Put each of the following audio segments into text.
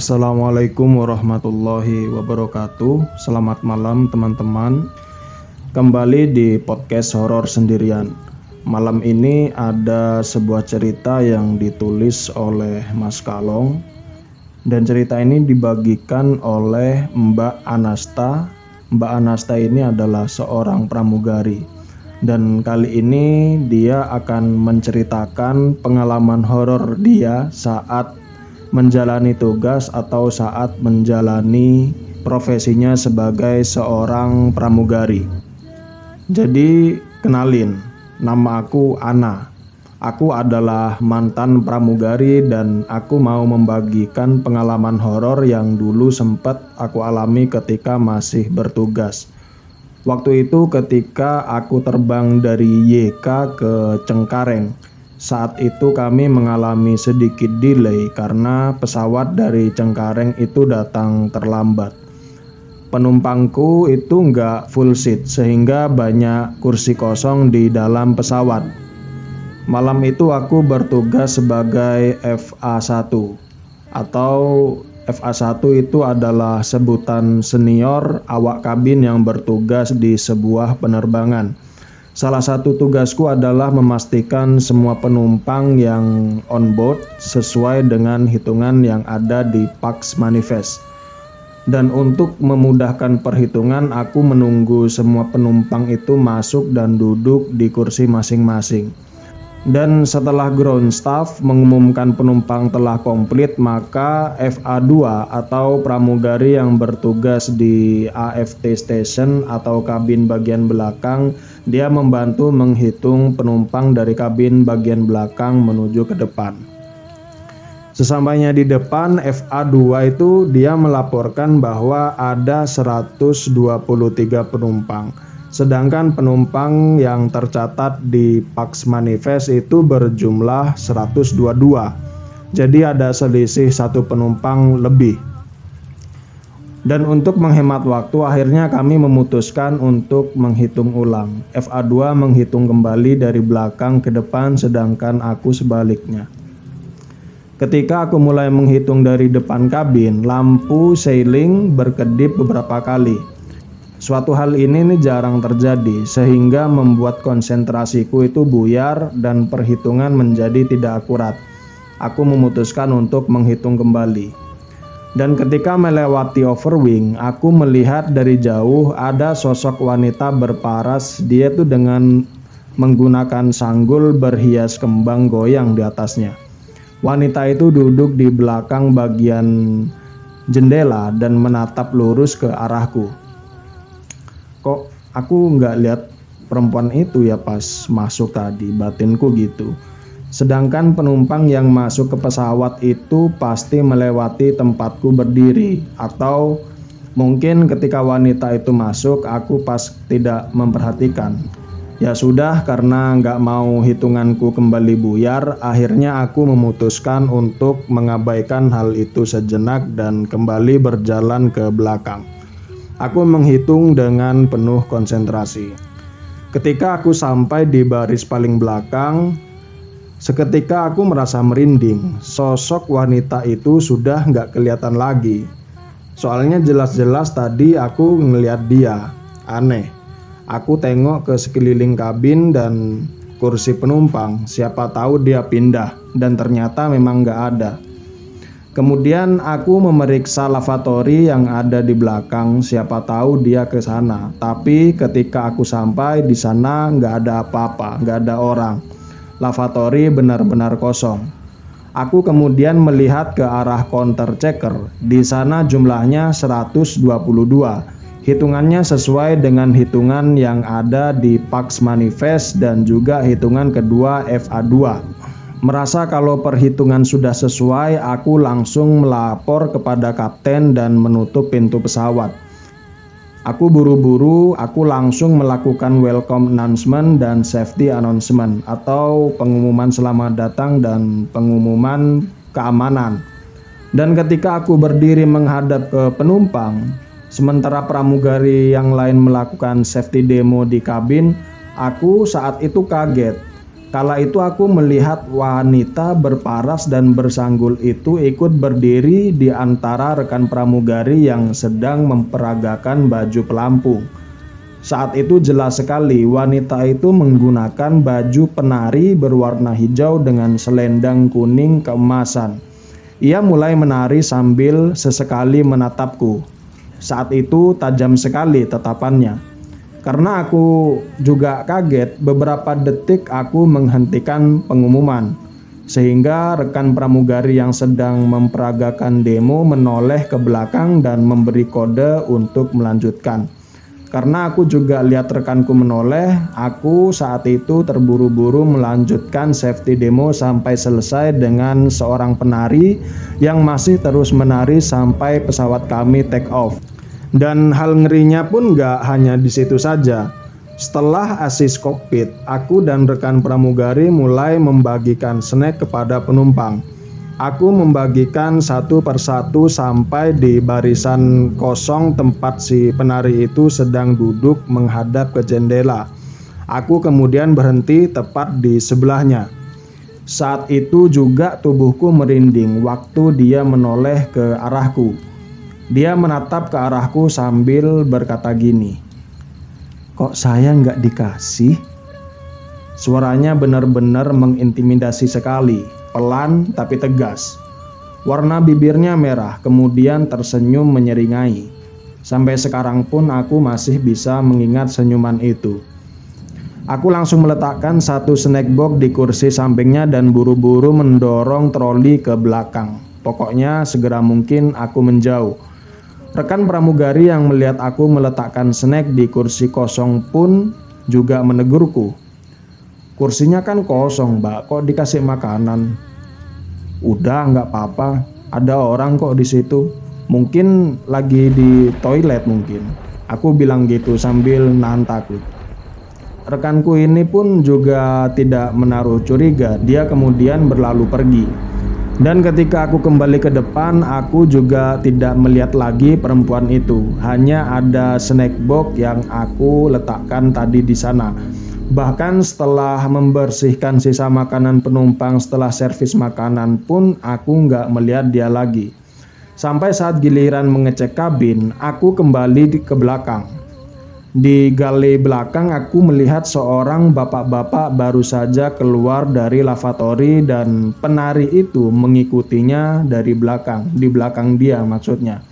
Assalamualaikum warahmatullahi wabarakatuh. Selamat malam teman-teman. Kembali di podcast horor sendirian. Malam ini ada sebuah cerita yang ditulis oleh Mas Kalong. Dan cerita ini dibagikan oleh Mbak Anasta. Mbak Anasta ini adalah seorang pramugari. Dan kali ini dia akan menceritakan pengalaman horor dia saat menjalani tugas atau saat menjalani profesinya sebagai seorang pramugari. Jadi kenalin, nama aku Ana. Aku adalah mantan pramugari dan aku mau membagikan pengalaman horor yang dulu sempat aku alami ketika masih bertugas. Waktu itu ketika aku terbang dari YK ke Cengkareng. Saat itu kami mengalami sedikit delay karena pesawat dari Cengkareng itu datang terlambat. Penumpangku itu nggak full seat sehingga banyak kursi kosong di dalam pesawat. Malam itu aku bertugas sebagai FA1 atau FA1 itu adalah sebutan senior awak kabin yang bertugas di sebuah penerbangan. Salah satu tugasku adalah memastikan semua penumpang yang on board sesuai dengan hitungan yang ada di Pax Manifest. Dan untuk memudahkan perhitungan, aku menunggu semua penumpang itu masuk dan duduk di kursi masing-masing. Dan setelah ground staff mengumumkan penumpang telah komplit, maka FA2 atau pramugari yang bertugas di AFT station atau kabin bagian belakang, dia membantu menghitung penumpang dari kabin bagian belakang menuju ke depan. Sesampainya di depan, FA2 itu dia melaporkan bahwa ada 123 penumpang. Sedangkan penumpang yang tercatat di Pax Manifest itu berjumlah 122. Jadi ada selisih satu penumpang lebih. Dan untuk menghemat waktu, akhirnya kami memutuskan untuk menghitung ulang. FA2 menghitung kembali dari belakang ke depan, sedangkan aku sebaliknya. Ketika aku mulai menghitung dari depan kabin, lampu sailing berkedip beberapa kali. Suatu hal ini jarang terjadi sehingga membuat konsentrasiku itu buyar dan perhitungan menjadi tidak akurat. Aku memutuskan untuk menghitung kembali. Dan ketika melewati overwing, aku melihat dari jauh ada sosok wanita berparas. Dia itu dengan menggunakan sanggul berhias kembang goyang di atasnya. Wanita itu duduk di belakang bagian jendela dan menatap lurus ke arahku. Kok aku nggak lihat perempuan itu ya pas masuk tadi, batinku gitu. Sedangkan penumpang yang masuk ke pesawat itu pasti melewati tempatku berdiri. Atau mungkin ketika wanita itu masuk, aku pas tidak memperhatikan. Ya sudah, karena nggak mau hitunganku kembali buyar, akhirnya aku memutuskan untuk mengabaikan hal itu sejenak dan kembali berjalan ke belakang. Aku menghitung dengan penuh konsentrasi. Ketika aku sampai di baris paling belakang, seketika aku merasa merinding. Sosok wanita itu sudah nggak kelihatan lagi. Soalnya jelas-jelas tadi aku ngeliat dia. Aneh. Aku tengok ke sekeliling kabin dan kursi penumpang. Siapa tahu dia pindah dan ternyata memang nggak ada. Kemudian aku memeriksa lavatory yang ada di belakang, siapa tahu dia ke sana. Tapi ketika aku sampai di sana nggak ada apa-apa, nggak ada orang. Lavatory benar-benar kosong. Aku kemudian melihat ke arah counter checker. Di sana jumlahnya 122. Hitungannya sesuai dengan hitungan yang ada di Pax Manifest dan juga hitungan kedua FA2. Merasa kalau perhitungan sudah sesuai, aku langsung melapor kepada kapten dan menutup pintu pesawat. Aku buru-buru, aku langsung melakukan welcome announcement dan safety announcement atau pengumuman selamat datang dan pengumuman keamanan. Dan ketika aku berdiri menghadap ke penumpang, sementara pramugari yang lain melakukan safety demo di kabin, aku saat itu kaget. Kala itu aku melihat wanita berparas dan bersanggul itu ikut berdiri di antara rekan pramugari yang sedang memperagakan baju pelampung. Saat itu jelas sekali wanita itu menggunakan baju penari berwarna hijau dengan selendang kuning keemasan. Ia mulai menari sambil sesekali menatapku. Saat itu tajam sekali tatapannya. Karena aku juga kaget, beberapa detik aku menghentikan pengumuman. Sehingga rekan pramugari yang sedang memperagakan demo menoleh ke belakang dan memberi kode untuk melanjutkan. Karena aku juga lihat rekanku menoleh, aku saat itu terburu-buru melanjutkan safety demo sampai selesai dengan seorang penari yang masih terus menari sampai pesawat kami take off. Dan hal ngerinya pun gak hanya di situ saja. Setelah asis kokpit, aku dan rekan pramugari mulai membagikan snack kepada penumpang. Aku membagikan satu persatu sampai di barisan kosong tempat si penari itu sedang duduk menghadap ke jendela. Aku kemudian berhenti tepat di sebelahnya. Saat itu juga tubuhku merinding waktu dia menoleh ke arahku. Dia menatap ke arahku sambil berkata gini, "Kok saya nggak dikasih?" Suaranya benar-benar mengintimidasi sekali, pelan tapi tegas. Warna bibirnya merah, kemudian tersenyum menyeringai. Sampai sekarang pun aku masih bisa mengingat senyuman itu. Aku langsung meletakkan satu snack box di kursi sampingnya dan buru-buru mendorong troli ke belakang. Pokoknya segera mungkin aku menjauh. Rekan pramugari yang melihat aku meletakkan snack di kursi kosong pun juga menegurku. "Kursinya kan kosong, Mbak, kok dikasih makanan?" "Udah, nggak apa-apa. Ada orang kok di situ. Mungkin lagi di toilet mungkin." Aku bilang gitu sambil nahan takut. Rekanku ini pun juga tidak menaruh curiga. Dia kemudian berlalu pergi. Dan ketika aku kembali ke depan, aku juga tidak melihat lagi perempuan itu. Hanya ada snack box yang aku letakkan tadi di sana. Bahkan setelah membersihkan sisa makanan penumpang setelah servis makanan pun aku nggak melihat dia lagi. Sampai saat giliran mengecek kabin, aku kembali ke belakang. Di gali belakang aku melihat seorang bapak-bapak baru saja keluar dari lavatory dan penari itu mengikutinya dari belakang, di belakang dia maksudnya.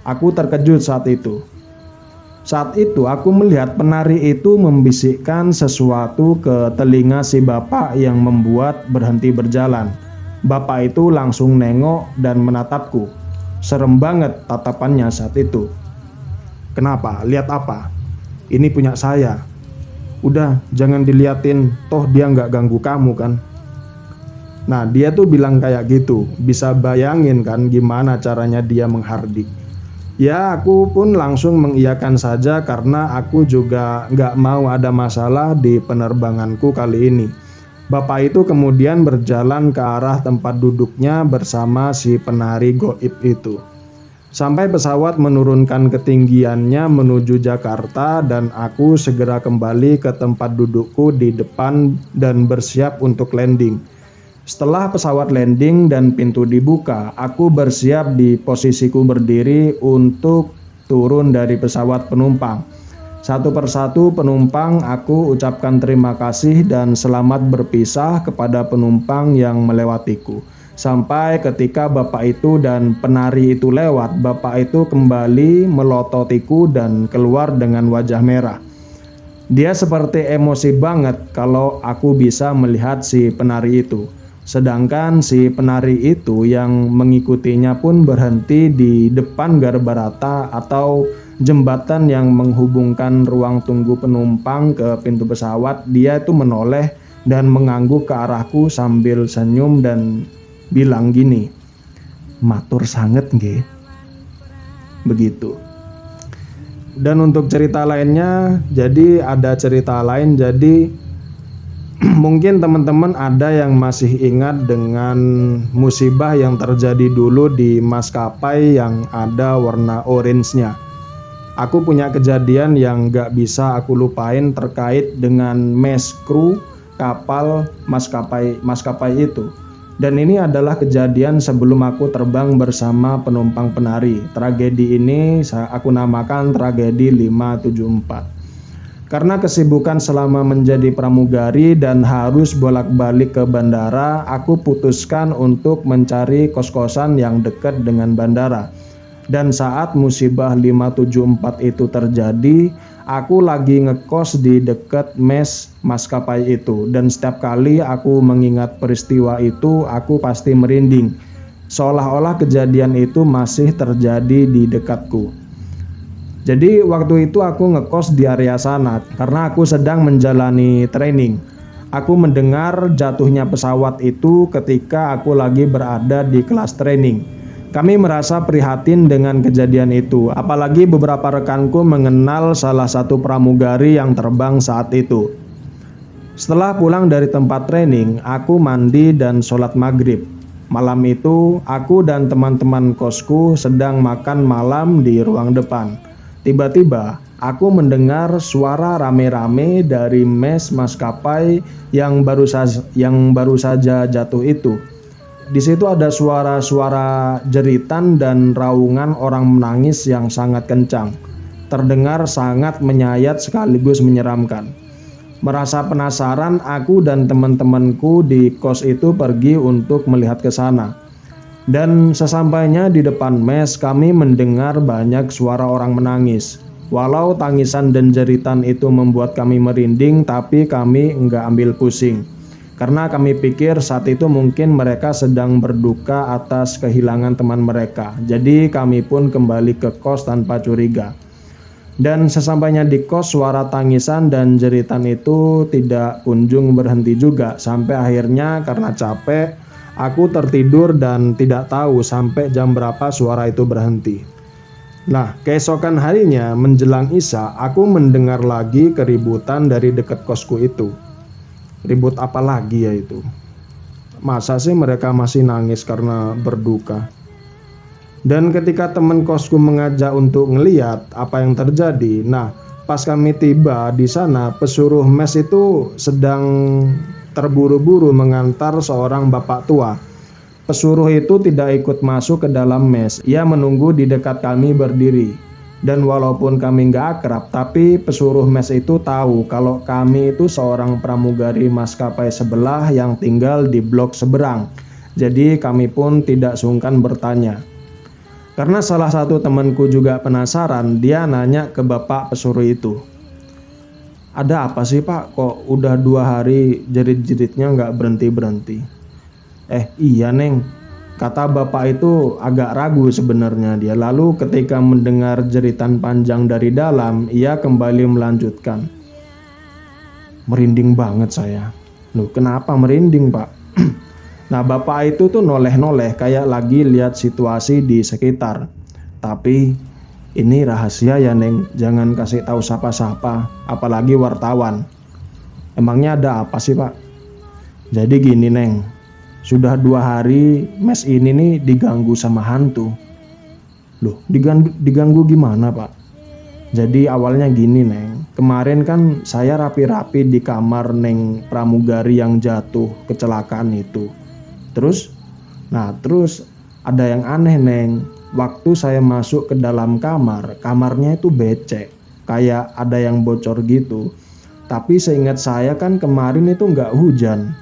Aku terkejut saat itu. Saat itu aku melihat penari itu membisikkan sesuatu ke telinga si bapak yang membuat berhenti berjalan. Bapak itu langsung nengok dan menatapku. Serem banget tatapannya saat itu. "Kenapa? Lihat apa?" "Ini punya saya." "Udah, jangan diliatin, toh dia nggak ganggu kamu kan." Nah, dia tuh bilang kayak gitu. Bisa bayangin kan gimana caranya dia menghardik. Ya, aku pun langsung mengiyakan saja karena aku juga nggak mau ada masalah di penerbanganku kali ini. Bapak itu kemudian berjalan ke arah tempat duduknya bersama si penari goib itu. Sampai pesawat menurunkan ketinggiannya menuju Jakarta dan aku segera kembali ke tempat dudukku di depan dan bersiap untuk landing. Setelah pesawat landing dan pintu dibuka, aku bersiap di posisiku berdiri untuk turun dari pesawat penumpang. Satu persatu penumpang aku ucapkan terima kasih dan selamat berpisah kepada penumpang yang melewatiku. Sampai ketika bapak itu dan penari itu lewat, bapak itu kembali melototiku dan keluar dengan wajah merah. Dia seperti emosi banget kalau aku bisa melihat si penari itu. Sedangkan si penari itu yang mengikutinya pun berhenti di depan garbarata atau jembatan yang menghubungkan ruang tunggu penumpang ke pintu pesawat. Dia itu menoleh dan mengangguk ke arahku sambil senyum dan bilang gini, "Matur sanget nggih." Begitu. Dan untuk cerita lainnya, jadi ada cerita lain. Jadi mungkin teman-teman ada yang masih ingat dengan musibah yang terjadi dulu di maskapai yang ada warna orange-nya. Aku punya kejadian yang gak bisa aku lupain terkait dengan mesh crew. kapal maskapai itu. Dan ini adalah kejadian sebelum aku terbang bersama penumpang penari. Tragedi ini aku namakan tragedi 574. Karena kesibukan selama menjadi pramugari dan harus bolak-balik ke bandara, aku putuskan untuk mencari kos-kosan yang dekat dengan bandara. Dan saat musibah 574 itu terjadi, aku lagi ngekos di dekat mes maskapai itu. Dan setiap kali aku mengingat peristiwa itu, aku pasti merinding. Seolah-olah kejadian itu masih terjadi di dekatku. Jadi waktu itu aku ngekos di area sana karena aku sedang menjalani training. Aku mendengar jatuhnya pesawat itu ketika aku lagi berada di kelas training. Kami merasa prihatin dengan kejadian itu, apalagi beberapa rekanku mengenal salah satu pramugari yang terbang saat itu. Setelah pulang dari tempat training, aku mandi dan sholat maghrib. Malam itu, aku dan teman-teman kosku sedang makan malam di ruang depan. Tiba-tiba, aku mendengar suara rame-rame dari mes maskapai yang baru saja jatuh itu. Di situ ada suara-suara jeritan dan raungan orang menangis yang sangat kencang. Terdengar sangat menyayat sekaligus menyeramkan. Merasa penasaran, aku dan teman-temanku di kos itu pergi untuk melihat ke sana. Dan sesampainya di depan mes, kami mendengar banyak suara orang menangis. Walau tangisan dan jeritan itu membuat kami merinding, tapi kami enggak ambil pusing. Karena kami pikir saat itu mungkin mereka sedang berduka atas kehilangan teman mereka. Jadi kami pun kembali ke kos tanpa curiga. Dan sesampainya di kos, suara tangisan dan jeritan itu tidak kunjung berhenti juga. Sampai akhirnya karena capek, aku tertidur dan tidak tahu sampai jam berapa suara itu berhenti. Nah, keesokan harinya menjelang Isya, aku mendengar lagi keributan dari dekat kosku itu. Ribut apa lagi ya itu? Masa sih mereka masih nangis karena berduka? Dan ketika teman kosku mengajak untuk ngeliat apa yang terjadi, nah pas kami tiba di sana, pesuruh mes itu sedang terburu-buru mengantar seorang bapak tua. Pesuruh itu tidak ikut masuk ke dalam mes. Ia menunggu di dekat kami berdiri. Dan walaupun kami gak akrab, tapi pesuruh mes itu tahu kalau kami itu seorang pramugari maskapai sebelah yang tinggal di blok seberang. Jadi kami pun tidak sungkan bertanya. Karena salah satu temanku juga penasaran, dia nanya ke bapak pesuruh itu. Ada apa sih pak, kok udah 2 hari jerit-jeritnya gak berhenti-berhenti? Iya neng, kata bapak itu agak ragu sebenarnya dia. Lalu ketika mendengar jeritan panjang dari dalam, ia kembali melanjutkan. Merinding banget saya. Loh kenapa merinding pak? Nah bapak itu tuh noleh-noleh kayak lagi lihat situasi di sekitar. Tapi ini rahasia ya neng, jangan kasih tahu siapa-siapa, apalagi wartawan. Emangnya ada apa sih pak? Jadi gini neng, sudah 2 hari mes ini nih diganggu sama hantu. Loh diganggu gimana pak? Jadi awalnya gini neng, kemarin kan saya rapi-rapi di kamar neng pramugari yang jatuh kecelakaan itu. Terus ada yang aneh neng. Waktu saya masuk ke dalam kamar, kamarnya itu becek, kayak ada yang bocor gitu. Tapi seingat saya kan kemarin itu nggak hujan.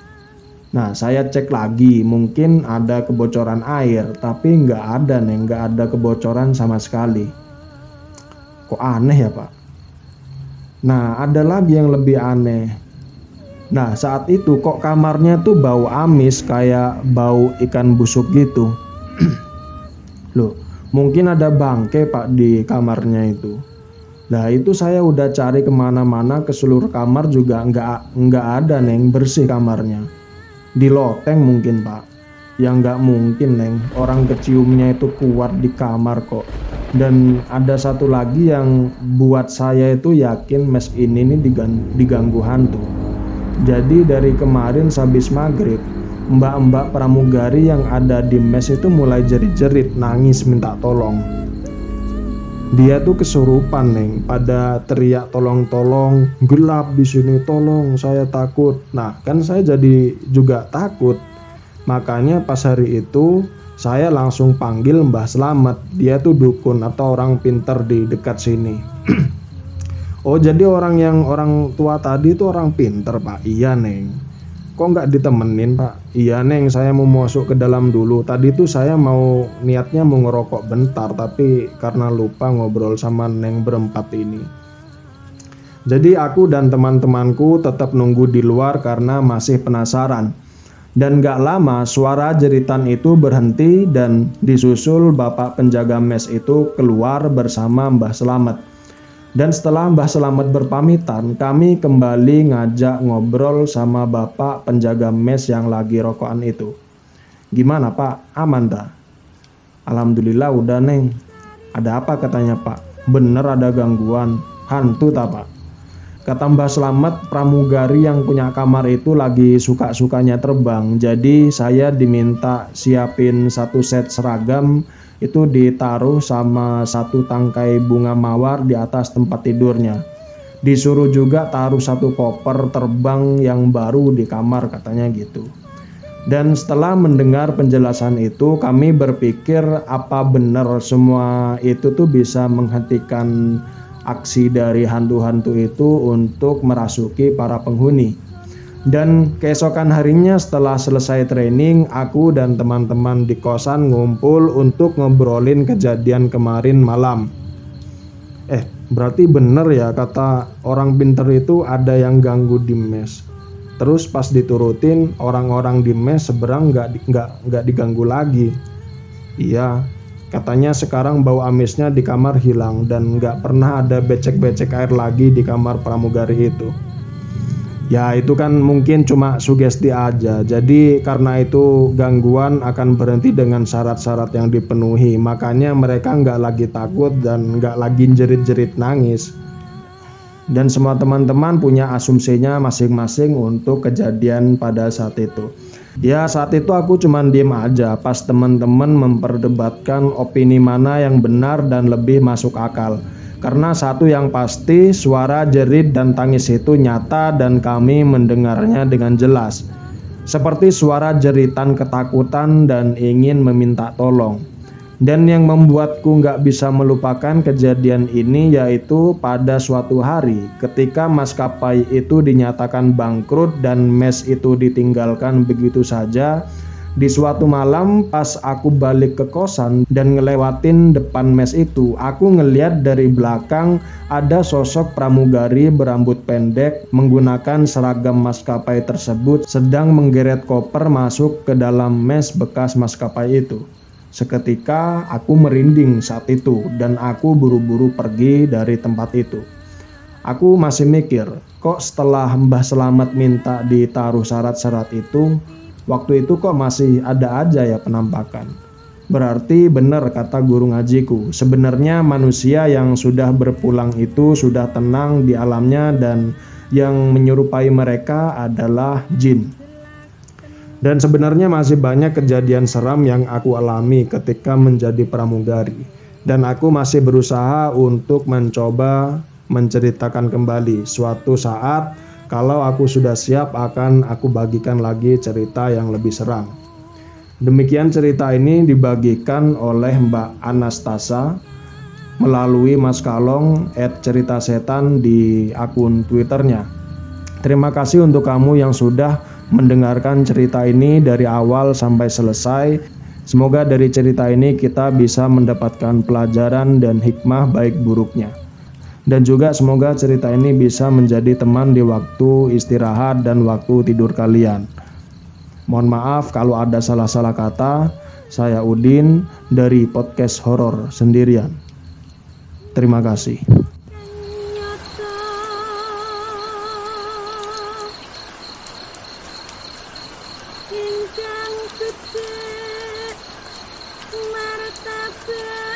Nah saya cek lagi, mungkin ada kebocoran air, tapi nggak ada neng, nggak ada kebocoran sama sekali. Kok aneh ya pak? Nah ada lagi yang lebih aneh. Nah saat itu kok kamarnya tuh bau amis kayak bau ikan busuk gitu. Loh mungkin ada bangke pak di kamarnya itu. Nah itu saya udah cari kemana-mana, ke seluruh kamar juga nggak ada neng, bersih kamarnya. Di loteng mungkin pak. Ya nggak mungkin neng, orang keciumnya itu kuat di kamar kok. Dan ada satu lagi yang buat saya itu yakin mes ini nih diganggu hantu. Jadi dari kemarin sehabis maghrib, mbak-mbak pramugari yang ada di mes itu mulai jerit-jerit, nangis minta tolong. Dia tuh kesurupan, Neng. Pada teriak tolong-tolong, gelap di sini, tolong, saya takut. Nah, kan saya jadi juga takut. Makanya pas hari itu saya langsung panggil Mbah Slamet. Dia tuh dukun atau orang pinter di dekat sini. Oh, jadi orang tua tadi tuh orang pinter, Pak. Iya, Neng. Kok nggak ditemenin, Pak? Iya, Neng, saya mau masuk ke dalam dulu. Tadi tuh saya niatnya mau ngerokok bentar, tapi karena lupa ngobrol sama Neng berempat ini. Jadi aku dan teman-temanku tetap nunggu di luar karena masih penasaran. Dan gak lama suara jeritan itu berhenti dan disusul bapak penjaga mes itu keluar bersama Mbah Slamet. Dan setelah Mbah Slamet berpamitan, kami kembali ngajak ngobrol sama bapak penjaga mes yang lagi rokokan itu. Gimana, Pak? Aman tak? Alhamdulillah udah, Neng. Ada apa, katanya, Pak? Bener ada gangguan. Hantu tak, Pak? Kata Mbah Slamet, pramugari yang punya kamar itu lagi suka-sukanya terbang. Jadi saya diminta siapin satu set seragam, itu ditaruh sama satu tangkai bunga mawar di atas tempat tidurnya. Disuruh juga taruh satu koper terbang yang baru di kamar, katanya gitu. Dan setelah mendengar penjelasan itu, kami berpikir apa benar semua itu tuh bisa menghentikan aksi dari hantu-hantu itu untuk merasuki para penghuni. Dan keesokan harinya setelah selesai training, aku dan teman-teman di kosan ngumpul untuk ngobrolin kejadian kemarin malam. Berarti bener ya kata orang pinter itu ada yang ganggu di mes. Terus pas diturutin, orang-orang di mes seberang nggak diganggu lagi. Iya, katanya sekarang bau amisnya di kamar hilang dan nggak pernah ada becek-becek air lagi di kamar pramugari itu. Ya itu kan mungkin cuma sugesti aja. Jadi karena itu gangguan akan berhenti dengan syarat-syarat yang dipenuhi. Makanya mereka nggak lagi takut dan nggak lagi jerit-jerit nangis. Dan semua teman-teman punya asumsinya masing-masing untuk kejadian pada saat itu. Ya saat itu aku cuman diem aja pas teman-teman memperdebatkan opini mana yang benar dan lebih masuk akal. Karena satu yang pasti, suara jerit dan tangis itu nyata dan kami mendengarnya dengan jelas. Seperti suara jeritan ketakutan dan ingin meminta tolong. Dan yang membuatku nggak bisa melupakan kejadian ini yaitu pada suatu hari ketika maskapai itu dinyatakan bangkrut dan mes itu ditinggalkan begitu saja. Di suatu malam pas aku balik ke kosan dan ngelewatin depan mes itu, aku ngeliat dari belakang ada sosok pramugari berambut pendek menggunakan seragam maskapai tersebut sedang menggeret koper masuk ke dalam mes bekas maskapai itu. Seketika aku merinding saat itu dan aku buru-buru pergi dari tempat itu. Aku masih mikir, kok setelah Mbah Slamet minta ditaruh syarat-syarat itu, waktu itu kok masih ada aja ya penampakan. Berarti benar kata guru ngajiku, sebenarnya manusia yang sudah berpulang itu sudah tenang di alamnya dan yang menyerupai mereka adalah jin. Dan sebenarnya masih banyak kejadian seram yang aku alami ketika menjadi pramugari. Dan aku masih berusaha untuk mencoba menceritakan kembali. Suatu saat kalau aku sudah siap akan aku bagikan lagi cerita yang lebih seram. Demikian cerita ini dibagikan oleh Mbak Anastasa melalui Mas Kalong @ceritasetan di akun Twitternya. Terima kasih untuk kamu yang sudah mendengarkan cerita ini dari awal sampai selesai. Semoga dari cerita ini kita bisa mendapatkan pelajaran dan hikmah baik buruknya. Dan juga semoga cerita ini bisa menjadi teman di waktu istirahat dan waktu tidur kalian. Mohon maaf kalau ada salah-salah kata. Saya Udin dari podcast Horor Sendirian. Terima kasih. Martabak